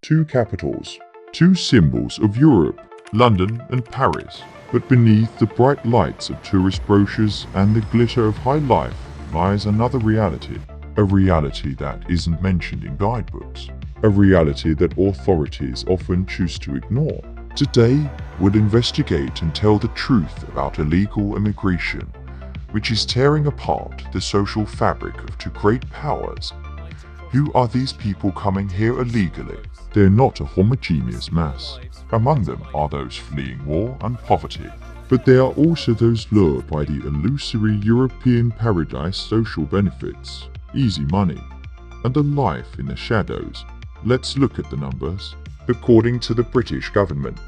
Two capitals, two symbols of Europe, London and Paris. But beneath the bright lights of tourist brochures and the glitter of high life lies another reality. A reality that isn't mentioned in guidebooks. A reality that authorities often choose to ignore. Today, we'll investigate and tell the truth about illegal immigration, which is tearing apart the social fabric of two great powers. Who are these people coming here illegally? They're not a homogeneous mass. Among them are those fleeing war and poverty. But there are also those lured by the illusory European paradise social benefits, easy money, and a life in the shadows. Let's look at the numbers. According to the British government,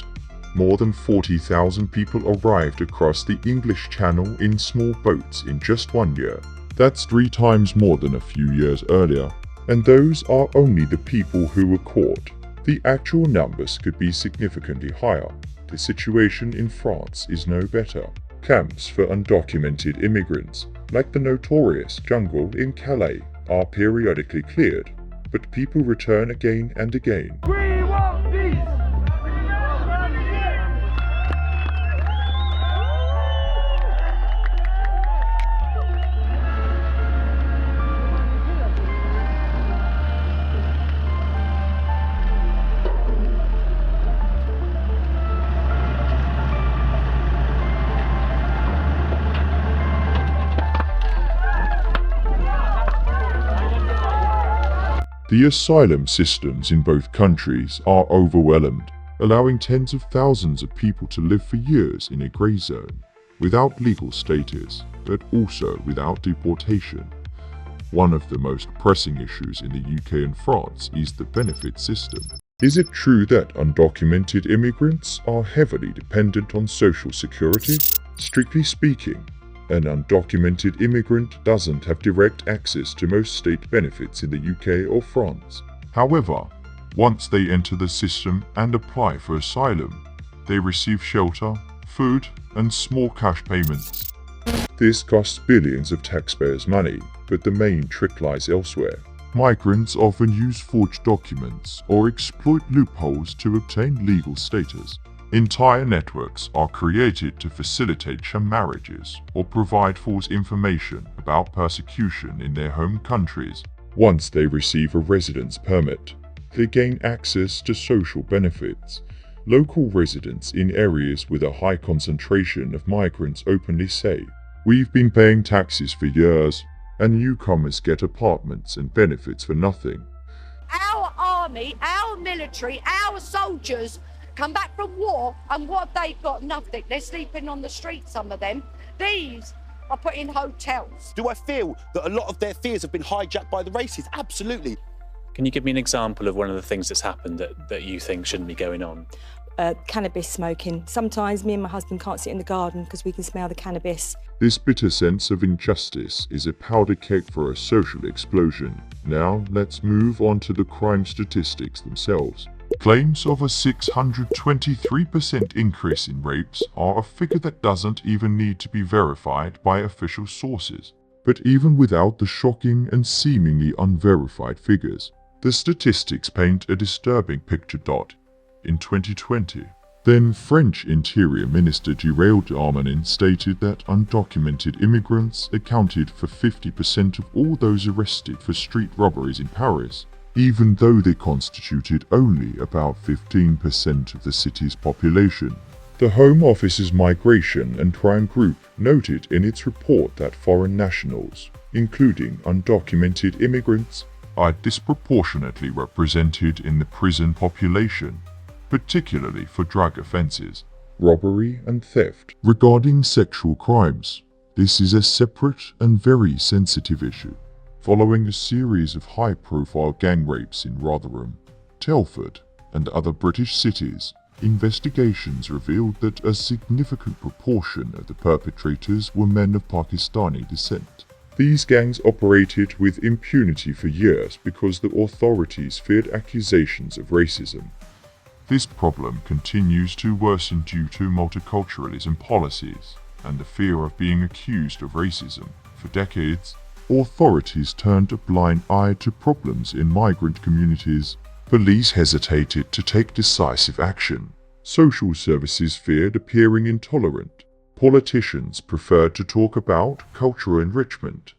more than 40,000 people arrived across the English Channel in small boats in just 1 year. That's 3 times more than a few years earlier. And those are only the people who were caught. The actual numbers could be significantly higher. The situation in France is no better. Camps for undocumented immigrants, like the notorious jungle in Calais, are periodically cleared, but people return again and again. We want peace! The asylum systems in both countries are overwhelmed, allowing tens of thousands of people to live for years in a grey zone, without legal status, but also without deportation. One of the most pressing issues in the UK and France is the benefit system. Is it true that undocumented immigrants are heavily dependent on social security? Strictly speaking, an undocumented immigrant doesn't have direct access to most state benefits in the UK or France. However, once they enter the system and apply for asylum, they receive shelter, food, and small cash payments. This costs billions of taxpayers' money, but the main trick lies elsewhere. Migrants often use forged documents or exploit loopholes to obtain legal status. Entire networks are created to facilitate sham marriages or provide false information about persecution in their home countries. Once they receive a residence permit, they gain access to social benefits. Local residents in areas with a high concentration of migrants openly say, "We've been paying taxes for years, and newcomers get apartments and benefits for nothing." Our army, our military, our soldiers come back from war, and what have they got? Nothing. They're sleeping on the street, some of them. These are put in hotels. Do I feel that a lot of their fears have been hijacked by the racists? Absolutely. Can you give me an example of one of the things that's happened that you think shouldn't be going on? Cannabis smoking. Sometimes me and my husband can't sit in the garden because we can smell the cannabis. This bitter sense of injustice is a powder keg for a social explosion. Now let's move on to the crime statistics themselves. Claims of a 623% increase in rapes are a figure that doesn't even need to be verified by official sources. But even without the shocking and seemingly unverified figures, the statistics paint a disturbing picture. In 2020, then French Interior Minister Gérald Darmanin stated that undocumented immigrants accounted for 50% of all those arrested for street robberies in Paris, even though they constituted only about 15% of the city's population. The Home Office's Migration and Crime Group noted in its report that foreign nationals, including undocumented immigrants, are disproportionately represented in the prison population, particularly for drug offenses, robbery and theft. Regarding sexual crimes, this is a separate and very sensitive issue. Following a series of high-profile gang rapes in Rotherham, Telford, and other British cities, investigations revealed that a significant proportion of the perpetrators were men of Pakistani descent. These gangs operated with impunity for years because the authorities feared accusations of racism. This problem continues to worsen due to multiculturalism policies and the fear of being accused of racism. For decades, authorities turned a blind eye to problems in migrant communities, Police hesitated to take decisive action. Social services feared appearing intolerant. Politicians preferred to talk about cultural enrichment,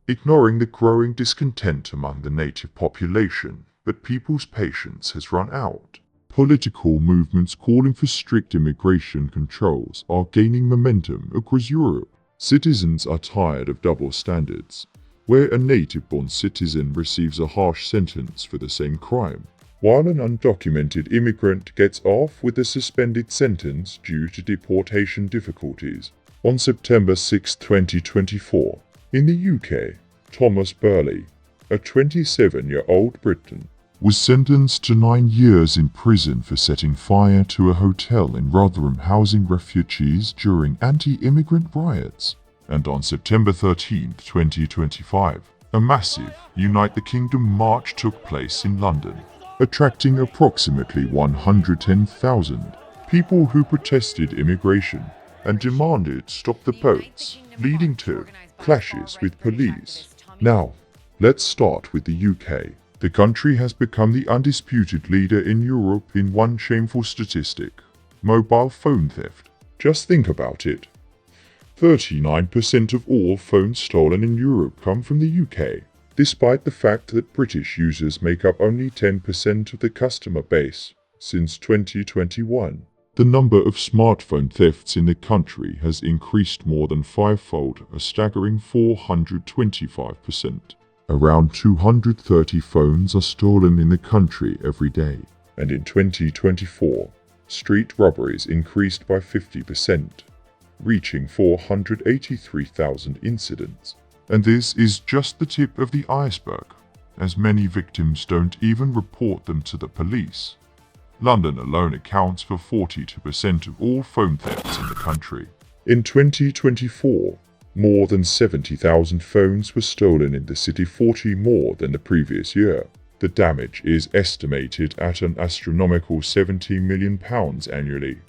ignoring the growing discontent among the native population. But people's patience has run out. Political movements calling for strict immigration controls are gaining momentum across Europe. Citizens are tired of double standards, where a native-born citizen receives a harsh sentence for the same crime, while an undocumented immigrant gets off with a suspended sentence due to deportation difficulties. On September 6, 2024, in the UK, Thomas Burley, a 27-year-old Briton, was sentenced to 9 years in prison for setting fire to a hotel in Rotherham housing refugees during anti-immigrant riots. And on September 13, 2025, a massive Unite the Kingdom march took place in London, attracting approximately 110,000 people who protested immigration and demanded stop the boats, leading to clashes with police. Now, let's start with the UK. The country has become the undisputed leader in Europe in one shameful statistic: mobile phone theft. Just think about it. 39% of all phones stolen in Europe come from the UK, despite the fact that British users make up only 10% of the customer base. Since 2021, the number of smartphone thefts in the country has increased more than fivefold, a staggering 425%. Around 230 phones are stolen in the country every day, and in 2024, street robberies increased by 50%, reaching 483,000 incidents. And this is just the tip of the iceberg, as many victims don't even report them to the police. London alone accounts for 42% of all phone thefts in the country. In 2024, more than 70,000 phones were stolen in the city, 40 more than the previous year. The damage is estimated at an astronomical £17 million annually.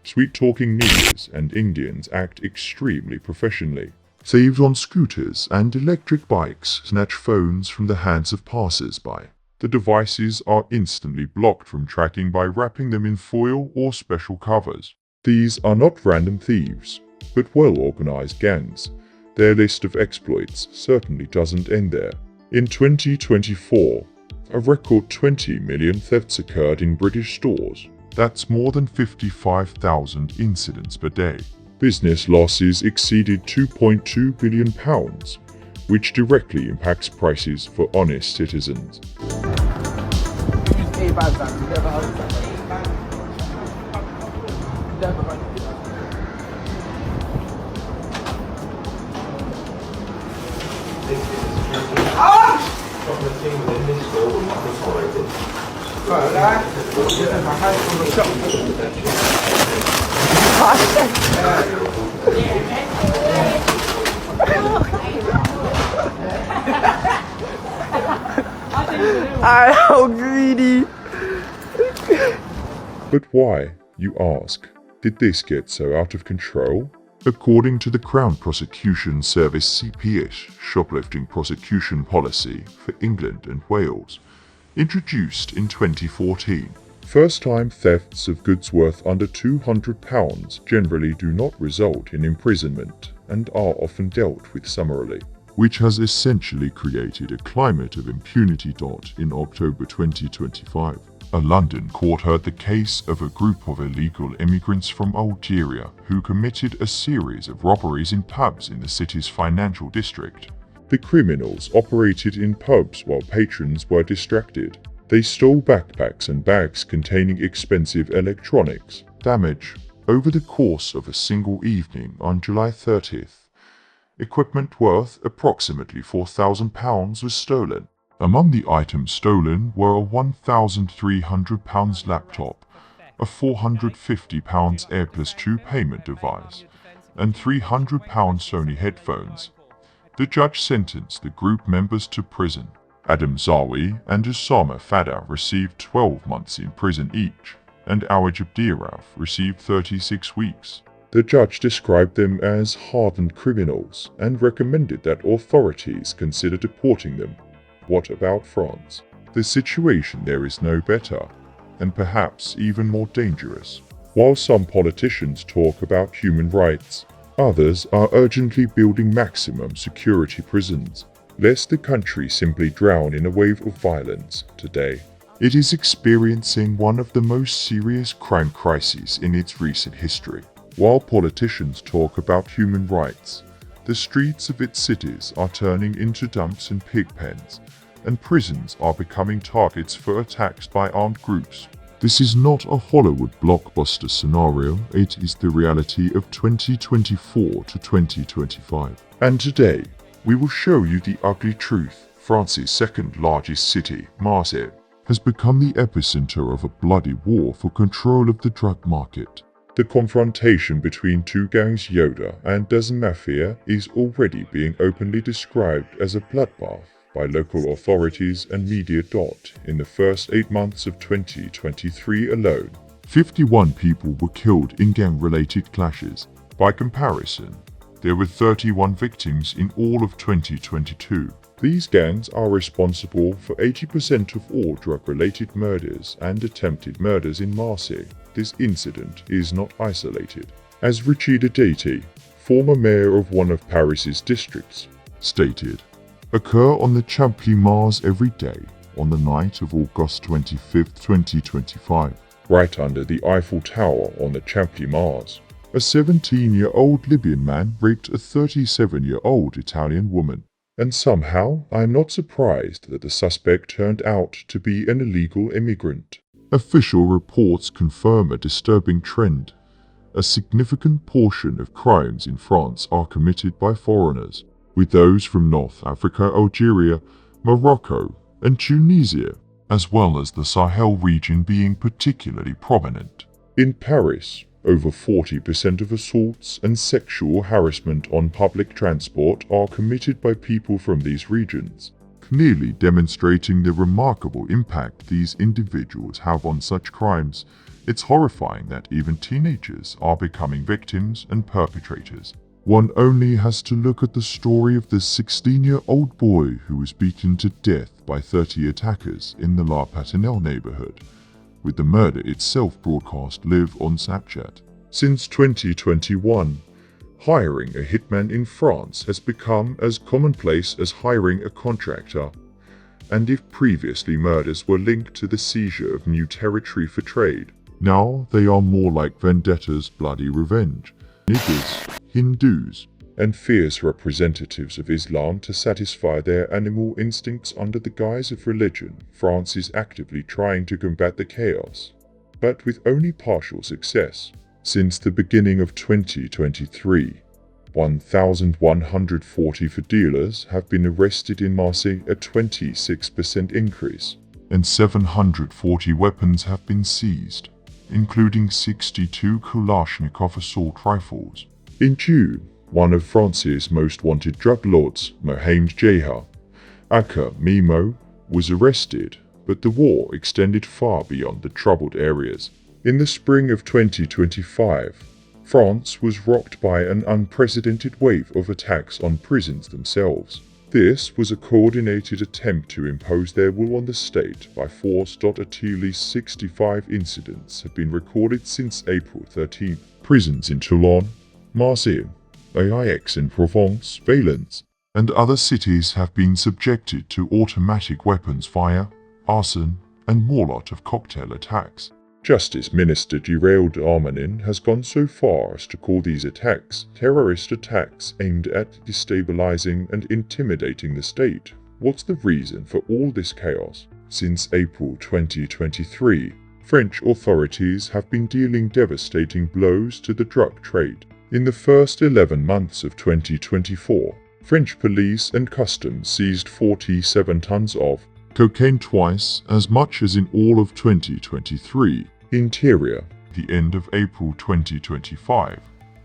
Sweet-talking niggers and Indians act extremely professionally. Thieves on scooters and electric bikes snatch phones from the hands of passers-by. The devices are instantly blocked from tracking by wrapping them in foil or special covers. These are not random thieves, but well-organized gangs. Their list of exploits certainly doesn't end there. In 2024, a record 20 million thefts occurred in British stores. That's more than 55,000 incidents per day. Business losses exceeded £2.2 billion, which directly impacts prices for honest citizens. I'm greedy. But why, you ask, did this get so out of control? According to the Crown Prosecution Service CPS shoplifting prosecution policy for England and Wales, introduced in 2014, first-time thefts of goods worth under £200 generally do not result in imprisonment and are often dealt with summarily, which has essentially created a climate of impunity. In October 2025, a London court heard the case of a group of illegal immigrants from Algeria who committed a series of robberies in pubs in the city's financial district. The criminals operated in pubs while patrons were distracted. They stole backpacks and bags containing expensive electronics. Damage over the course of a single evening on July 30th. Equipment worth approximately £4,000 was stolen. Among the items stolen were a £1,300 laptop, a £450 Air+ 2 payment device, and £300 Sony headphones. The judge sentenced the group members to prison. Adam Zawi and Usama Fada received 12 months in prison each, and Awaj Abdiraf received 36 weeks. The judge described them as hardened criminals and recommended that authorities consider deporting them. What about France? the situation there is no better, and perhaps even more dangerous. While some politicians talk about human rights, others are urgently building maximum security prisons, lest the country simply drown in a wave of violence today. It is experiencing one of the most serious crime crises in its recent history. While politicians talk about human rights, the streets of its cities are turning into dumps and pig pens, and prisons are becoming targets for attacks by armed groups. This is not a Hollywood blockbuster scenario, it is the reality of 2024 to 2025. And today, we will show you the ugly truth. France's second largest city, Marseille, has become the epicenter of a bloody war for control of the drug market. The confrontation between two gangs, Yoda and Des Mafia, is already being openly described as a bloodbath by local authorities and media. In the first 8 months of 2023 alone, 51 people were killed in gang-related clashes. By comparison, there were 31 victims in all of 2022. These gangs are responsible for 80% of all drug-related murders and attempted murders in Marseille. This incident is not isolated. As Richard Dati, former mayor of one of Paris's districts, stated, occur on the Champs-Élysées every day on the night of August 25, 2025, right under the Eiffel Tower on the Champs-Élysées. A 17-year-old Libyan man raped a 37-year-old Italian woman. And somehow, I am not surprised that the suspect turned out to be an illegal immigrant. Official reports confirm a disturbing trend. A significant portion of crimes in France are committed by foreigners, with those from North Africa, Algeria, Morocco, and Tunisia, as well as the Sahel region being particularly prominent. In Paris, over 40% of assaults and sexual harassment on public transport are committed by people from these regions, clearly demonstrating the remarkable impact these individuals have on such crimes. It's horrifying that even teenagers are becoming victims and perpetrators. One only has to look at the story of this 16-year-old boy who was beaten to death by 30 attackers in the La Patinelle neighborhood, with the murder itself broadcast live on Snapchat. Since 2021, hiring a hitman in France has become as commonplace as hiring a contractor. And if previously murders were linked to the seizure of new territory for trade, now they are more like vendettas, bloody revenge, niggers, Hindus, and fierce representatives of Islam to satisfy their animal instincts under the guise of religion. France is actively trying to combat the chaos, but with only partial success. Since the beginning of 2023, 1,144 dealers have been arrested in Marseille, a 26% increase, and 740 weapons have been seized, including 62 Kalashnikov assault rifles. In June, one of France's most wanted drug lords, Mohamed Jeha Aka Mimo, was arrested, but the war extended far beyond the troubled areas. In the spring of 2025, France was rocked by an unprecedented wave of attacks on prisons themselves. This was a coordinated attempt to impose their will on the state by force. At least 65 incidents have been recorded since April 13. Prisons in Toulon, Marseille, Aix-en-Provence, Valence, and other cities have been subjected to automatic weapons fire, arson, and Molotov cocktail attacks. Justice Minister Gérald Darmanin has gone so far as to call these attacks terrorist attacks aimed at destabilizing and intimidating the state. What's the reason for all this chaos? Since April 2023, French authorities have been dealing devastating blows to the drug trade. In the first 11 months of 2024, French police and customs seized 47 tons of cocaine, twice as much as in all of 2023. Interior. The end of April 2025,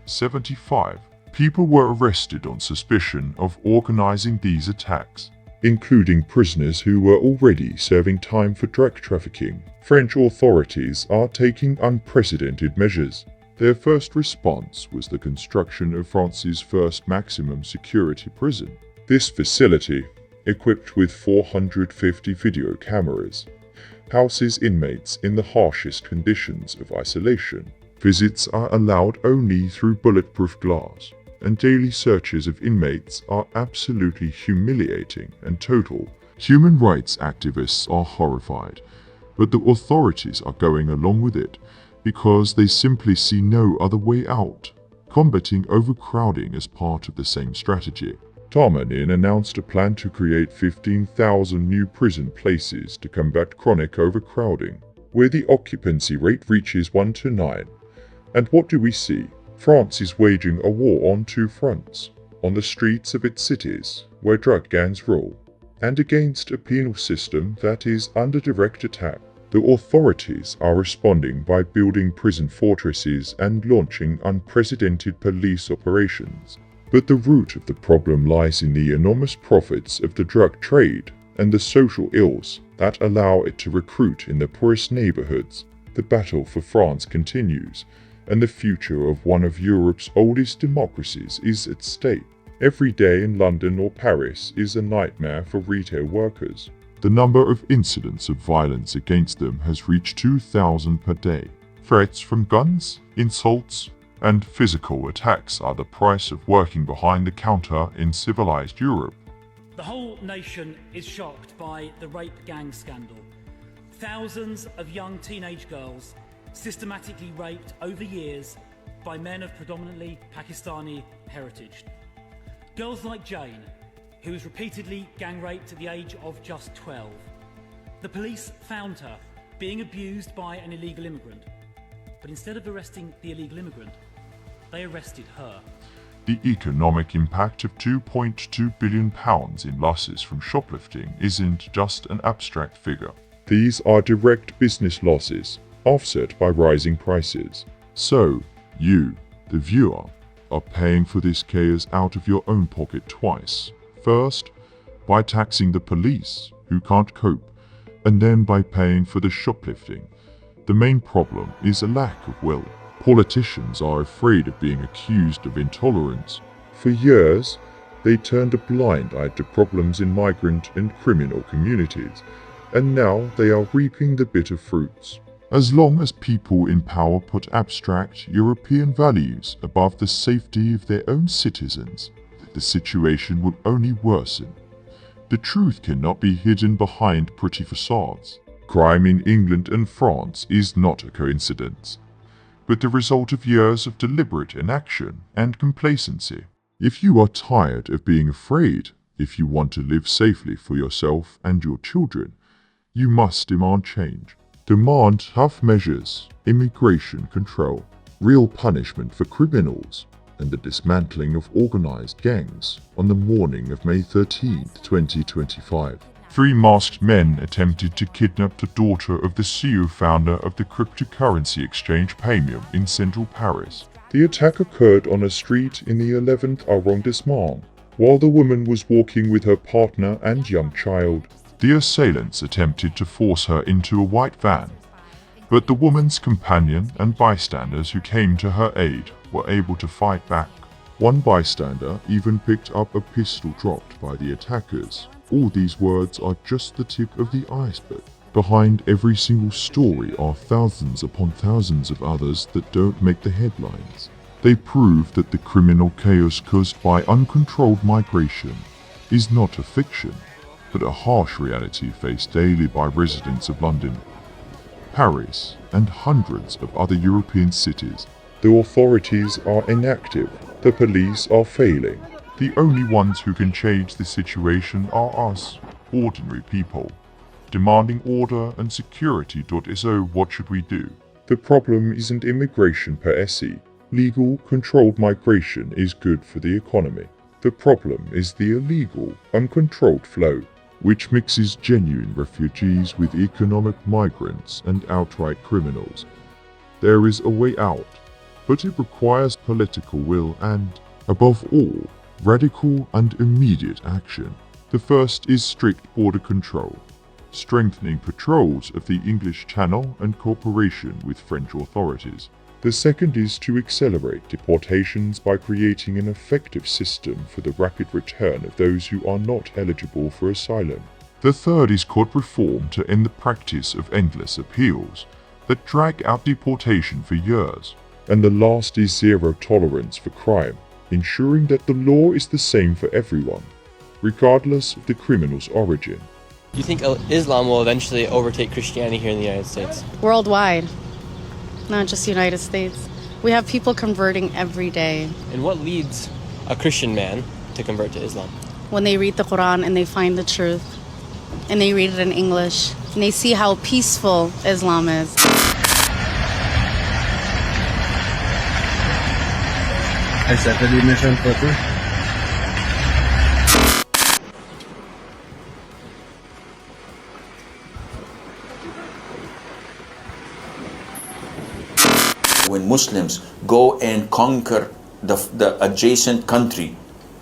75 people were arrested on suspicion of organizing these attacks, including prisoners who were already serving time for drug trafficking. French authorities are taking unprecedented measures. Their first response was the construction of France's first maximum security prison. This facility, equipped with 450 video cameras, houses inmates in the harshest conditions of isolation. Visits are allowed only through bulletproof glass, and daily searches of inmates are absolutely humiliating and total. Human rights activists are horrified, but the authorities are going along with it because they simply see no other way out, combating overcrowding as part of the same strategy. Tarmanin announced a plan to create 15,000 new prison places to combat chronic overcrowding, where the occupancy rate reaches 1 to 9. And what do we see? France is waging a war on two fronts: on the streets of its cities, where drug gangs rule, and against a penal system that is under direct attack. The authorities are responding by building prison fortresses and launching unprecedented police operations. But the root of the problem lies in the enormous profits of the drug trade and the social ills that allow it to recruit in the poorest neighborhoods. The battle for France continues, and the future of one of Europe's oldest democracies is at stake. Every day in London or Paris is a nightmare for retail workers. The number of incidents of violence against them has reached 2,000 per day. Threats from guns, insults, and physical attacks are the price of working behind the counter in civilized Europe. The whole nation is shocked by the rape gang scandal. Thousands of young teenage girls systematically raped over years by men of predominantly Pakistani heritage. Girls like Jane, who was repeatedly gang raped at the age of just 12. The police found her being abused by an illegal immigrant. But instead of arresting the illegal immigrant, they arrested her. The economic impact of £2.2 billion in losses from shoplifting isn't just an abstract figure. These are direct business losses, offset by rising prices. So, you, the viewer, are paying for this chaos out of your own pocket twice. First, by taxing the police, who can't cope, and then by paying for the shoplifting. The main problem is a lack of will. Politicians are afraid of being accused of intolerance. For years, they turned a blind eye to problems in migrant and criminal communities, and now they are reaping the bitter fruits. As long as people in power put abstract European values above the safety of their own citizens, the situation will only worsen. The truth cannot be hidden behind pretty facades. Crime in England and France is not a coincidence, but the result of years of deliberate inaction and complacency. If you are tired of being afraid, if you want to live safely for yourself and your children, you must demand change. Demand tough measures, immigration control, real punishment for criminals, and the dismantling of organized gangs on the morning of May 13, 2025. 3 masked men attempted to kidnap the daughter of the CEO founder of the cryptocurrency exchange Paymium in central Paris. The attack occurred on a street in the 11th arrondissement, while the woman was walking with her partner and young child. The assailants attempted to force her into a white van, but the woman's companion and bystanders who came to her aid were able to fight back. One bystander even picked up a pistol dropped by the attackers. All these words are just the tip of the iceberg. Behind every single story are thousands upon thousands of others that don't make the headlines. They prove that the criminal chaos caused by uncontrolled migration is not a fiction, but a harsh reality faced daily by residents of London, Paris, and hundreds of other European cities. The authorities are inactive. The police are failing. The only ones who can change the situation are us, ordinary people, demanding order and security. So what should we do? The problem isn't immigration per se. Legal, controlled migration is good for the economy. The problem is the illegal, uncontrolled flow, which mixes genuine refugees with economic migrants and outright criminals. There is a way out, but it requires political will and, above all, radical and immediate action. The first is strict border control, strengthening patrols of the English Channel and cooperation with French authorities. The second is to accelerate deportations by creating an effective system for the rapid return of those who are not eligible for asylum. The third is court reform to end the practice of endless appeals that drag out deportation for years. And the last is zero tolerance for crime, ensuring that the law is the same for everyone, regardless of the criminal's origin. Do you think Islam will eventually overtake Christianity here in the United States? Worldwide, not just United States. We have people converting every day. And what leads a Christian man to convert to Islam? When they read the Quran and they find the truth, and they read it in English, and they see how peaceful Islam is. Accepted the mission quickly. When Muslims go and conquer the adjacent country,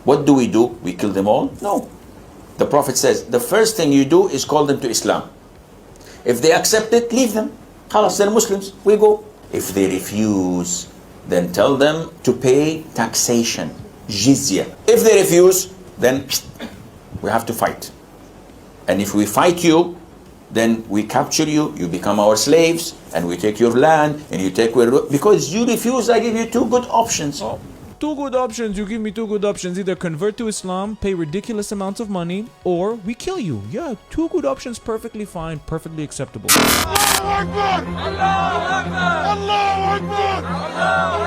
what do? We kill them all? No. The Prophet says, the first thing you do is call them to Islam. If they accept it, leave them. Khalas, they're Muslims, we go. If they refuse, then tell them to pay taxation, jizya. If they refuse, then we have to fight. And if we fight you, then we capture you, you become our slaves, and we take your land, and you take where... Because you refuse, I give you two good options. Oh, two good options, you give me two good options. Either convert to Islam, pay ridiculous amounts of money, or we kill you. Yeah, two good options, perfectly fine, perfectly acceptable. Allahu Akbar! Allahu Akbar! Allahu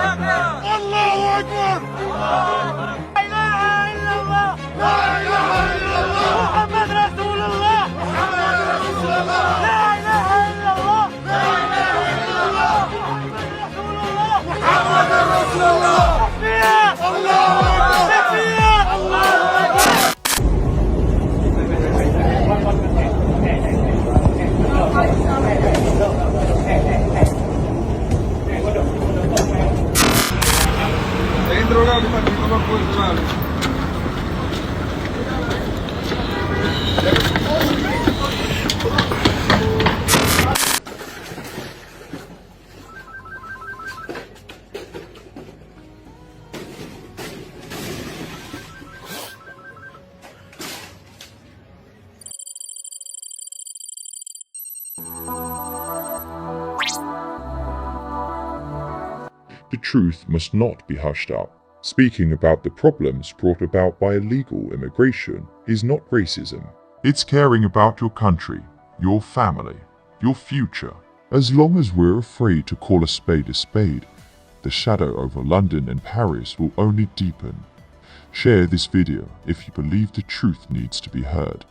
Akbar! Allahu Akbar! Allahu Akbar! La ilaha illallah! La ilaha illallah! Muhammad Rasulullah! Muhammad Rasulullah! La ilaha illallah! La ilaha illallah! Muhammad Rasulullah! Allahu Akbar! Allahu Akbar! The truth must not be hushed up. Speaking about the problems brought about by illegal immigration is not racism. It's caring about your country, your family, your future. As long as we're afraid to call a spade, the shadow over London and Paris will only deepen. Share this video if you believe the truth needs to be heard.